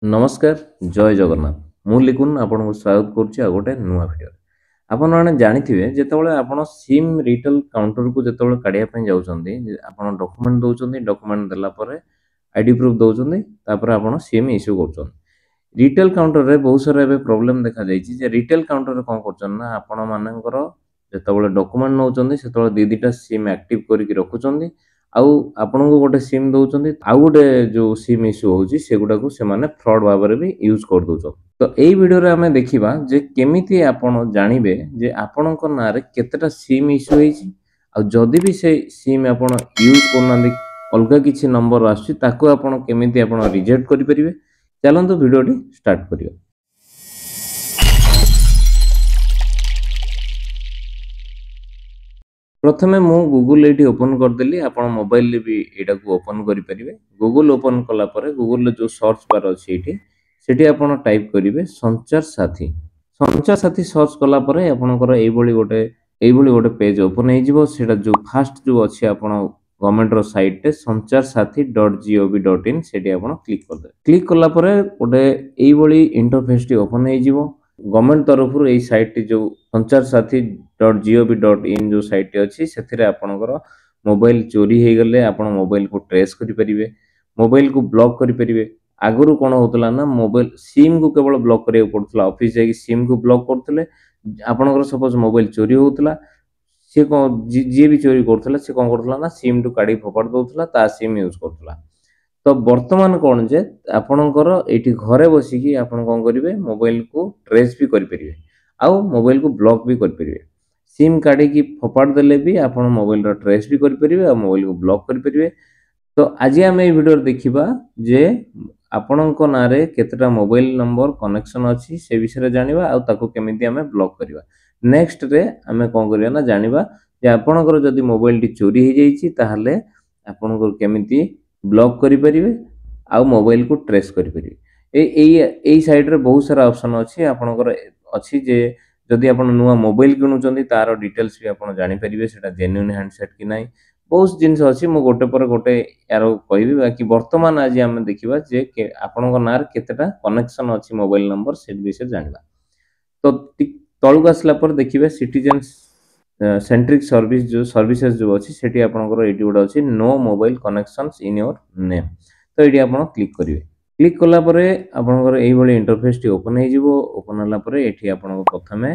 नमस्कार जय जगन्नाथ मु लिकुन आपन स्वागत करुच्ची गोटे नुआ भिडियो आपण मैंने जानिथिबे जेतेबेले आपण सिम रिटेल काउंटर को जेतेबेले काढिया पय जाउछन्ती आपण डॉक्यूमेंट दउछन्ती डॉक्यूमेंट देला परे आईडी प्रूफ दउछन्ती तापर आपण सिम इश्यू करछन्ती रिटेल काउंटर रे बहुत सारा एबे प्रॉब्लम देखा जायछि जे रिटेल काउंटर रे कोन करछन ना आपण मानकर जेतेबेले डॉक्यूमेंट नउछन्ती सेतेबेले दी दिटा सिम एक्टिव करिक रखुछन्ती आउ आपन को गोटे सिम दउछन्ती आउ गोटे जो सिम इश्यू होछि सेगुडा को से माने फ्रॉड भाबरे भी यूज कर दउछन तो एई वीडियो रे हमें देखिबा जे केमिति आपण जानिबे जे आपन को ना रे केतेटा सिम इश्यू होइछि आ जदी भी से सिम आपण यूज करनांदी अलगा किछि नंबर आछि ताको आपण केमिति आपण रिजेक्ट करि परिबे चलंतु वीडियोटी स्टार्ट करियो। प्रथमे मु गूगल एटी ओपन कर देली आपण मोबाइल रे भी एटा को ओपन करि परिबे गूगल ओपन कला परे गूगल रे जो सर्च बार अछि एटी सेठी आपण टाइप करिवे संचार साथी सर्च कला परे आपणकर एई भली गोटे पेज ओपन हे जिवो सेटा जो फर्स्ट जो अछि आपण गवर्नमेंट रो साइट रे sancharsati.gov.in सेठी आपण क्लिक कर दे क्लिक कला परे गोटे एई भली इंटरफेस टी ओपन हे जिवो गवर्नमेंट तरफ रु एई साइट टी जो sancharsati.gov.in जो साइट अछि सेथिरे आपणकर मोबाइल चोरी हे गले आपण मोबाइल को ट्रेस करि परिबे मोबाइल को ब्लॉक करि परिबे आगुरु कोन होतला ना मोबाइल सिम को केवल ब्लॉक करिया पड़तला ऑफिस जाई सिम को ब्लॉक करथले आपणकर सपोज मोबाइल चोरी होतला से को जे भी चोरी करथला से कोन करथला ना सिम टू काडी फोपाड दोथला ता सिम यूज करथला तो वर्तमान कोन जे आपणकर एठी घरे बसी की आपण कोन करिवे मोबाइल को ट्रेस भी करि परिबे आउ मोबाइल को ब्लॉक भी करि परिबे सिम काडी की फोपाड देले भी आपण मोबाइल रो ट्रेस भी करि परिबे आ मोबाइल को ब्लॉक करि परिबे तो आज हम ए वीडियो देखिबा जे आपणको नारे केतेटा मोबाइल नंबर कनेक्शन अछि से विषय जानिबा आ ताको केमिति हमें ब्लॉक करिबा नेक्स्ट रे हमें कोन करिया ना जानिबा जे आपणकर जदी मोबाइल टी चोरी हे जाईछि ताहाले आपणकर केमिति ब्लॉक करि परिबे आ मोबाइल को ट्रेस करि परिबे एई साइड रे बहुत सारा ऑप्शन अछि आपणकर अछि जे जदी आपण नुवा मोबाइल किनुचंदी तार डिटेल्स भी आपण जानि परिबे सेटा जेन्युइन हैंडसेट कि नाही बहुत जिनस अछि मो गोटे पर गोटे यारो कहबी बाकी वर्तमान आज हम देखिबा जे आपन को नार केतेटा कनेक्शन अछि मोबाइल नंबर से विषय जानिबा तो तळु आसला पर देखिबे सिटीजन सेंट्रिक सर्विस जो सर्विसेज जो अछि सेठी आपन को एटी गोडा अछि know mobile connections in your name तो एटी आपन क्लिक करिवे क्लिक कला परे आपन को एई भली इंटरफेस टी ओपन हे जिवो ओपन हला परे एठी आपन को प्रथमे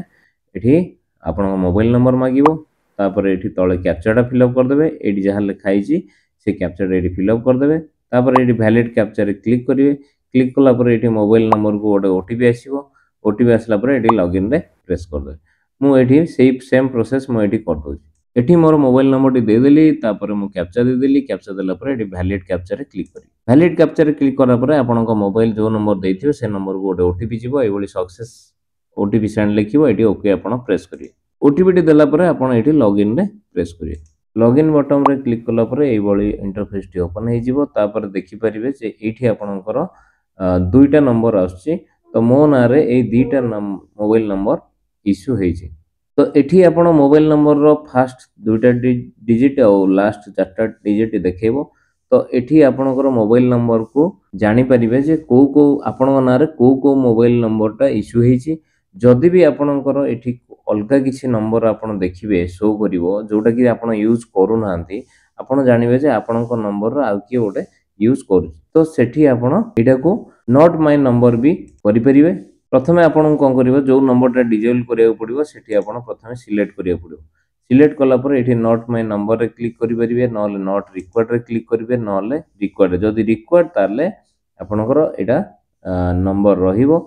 एठी आपन को मोबाइल नंबर मागिवो तापर एठी तळे कैप्चाटा फिलअप कर देबे एठी जहा लिखाई छी से कैप्चाटा एठी फिलअप कर देबे तापर एठी वैलिड कैप्चा रे क्लिक करिवे क्लिक कला पर एठी मोबाइल नंबर को गोटे ओटीपी आसीबो ओटीपी आसला पर एठी लॉगिन रे प्रेस कर देबे मु एठी सेम प्रोसेस मु एठी कर दोची एठी मोर मोबाइल नंबर टी दे देली तापर मु कैप्चा दे देली कैप्चा देला पर एठी वैलिड कैप्चा रे क्लिक करी वैलिड कैप्चा रे क्लिक करला पर आपन को मोबाइल जो नंबर देथियो से नंबर को गोटे ओटीपी जिवो ए भली सक्सेस ओटीपी सेंड लिखिबो एठी ओके आपन प्रेस करिवे ओटीपी टी देला पर आपन एठी लॉगिन रे प्रेस करिवे लॉगिन बटन रे क्लिक कला पर एई भली इंटरफेस टी ओपन हे जिवो तापर देखि परिबे जे एठी आपनकर दुईटा नंबर आछी तो मो ना रे एई दुईटा मोबाइल नंबर इश्यू हे छि तो एठी आपण मोबाइल नंबर रो फर्स्ट दुईटा डिजिट और लास्ट चारटा डिजिट देखेबो तो एठी आपनकर मोबाइल नंबर को जानि परिबे जे को आपण ना रे को मोबाइल नंबरटा इश्यू हे छि जदि भी आपनकर एठी अलगा किसी नंबर आपण देखिबे शो करिवो जोटा कि आपण यूज करू नांती आपण जानिबे जे आपनकर नंबर आ कि ओटे यूज करू तो सेठी आपण एटा को नॉट माय नंबर भी करि परिबे प्रथमे आपण कोन करिवो जो नंबरटा डिजेबल करिया पड़िवो सेठी आपण प्रथमे सिलेक्ट करिया पड़िवो सिलेक्ट कला पर एठी नॉट माय नंबर रे क्लिक करि परिबे नले नॉट रिक्वायर्ड रे क्लिक करिवे नले रिक्वायर्ड जदी रिक्वायर्ड ताले आपनकर एटा नंबर रहिवो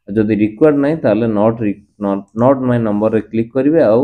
जदी रिक्वायर्ड नाही ताले नॉट माय नंबर रे क्लिक करिवे आ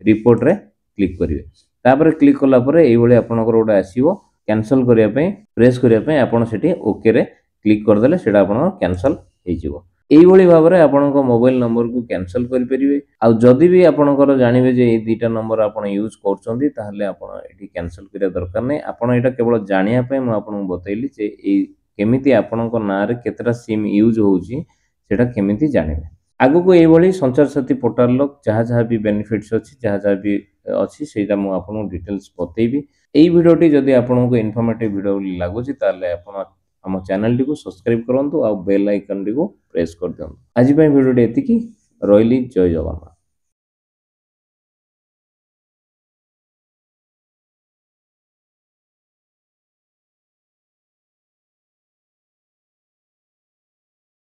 रिपोर्ट रे क्लिक करिवे तापर क्लिक कला पर एई भली आपनकर ओडा आसीबो कैंसिल करिया पय प्रेस करिया पय आपण सेठी ओके रे क्लिक कर देले सेटा आपण कैंसिल हे जिवो एई भली भाबरे आपण को मोबाइल नंबर को कैंसिल करि परिवे आ जदी भी आपनकर जानिबे जे ए दुईटा नंबर आपण यूज करचोंदी ताहले आपण एठी कैंसिल करिया दरकार नै आपण एटा केवल जानिया पय म आपण बतैली जे ए केमिति आपनकर ना रे केतरा सिम यूज होउची सेटा केमिति जानिबे आगु को एई भली संचार साथी पोर्टल लो जहा भी बेनिफिट्स अछि जहा भी अछि सेटा मु आपन डिटेल्स बतैबी एई वीडियोटी जदी आपन को इन्फॉर्मेटिव वीडियो लागुची ताले आपन ଆମ ଚ୍ୟାନେଲଟିକୁ ସବସ୍କ୍ରାଇବ୍ କରନ୍ତୁ ଆଉ ବେଲ୍ ଆଇକନଟିକୁ ପ୍ରେସ୍ କରିଦିଅନ୍ତୁ। ଆଜି ପାଇଁ ଭିଡ଼ିଓଟି ଏତିକି। ରହିଲି। ଜୟ ଜଗନ୍ନାଥ।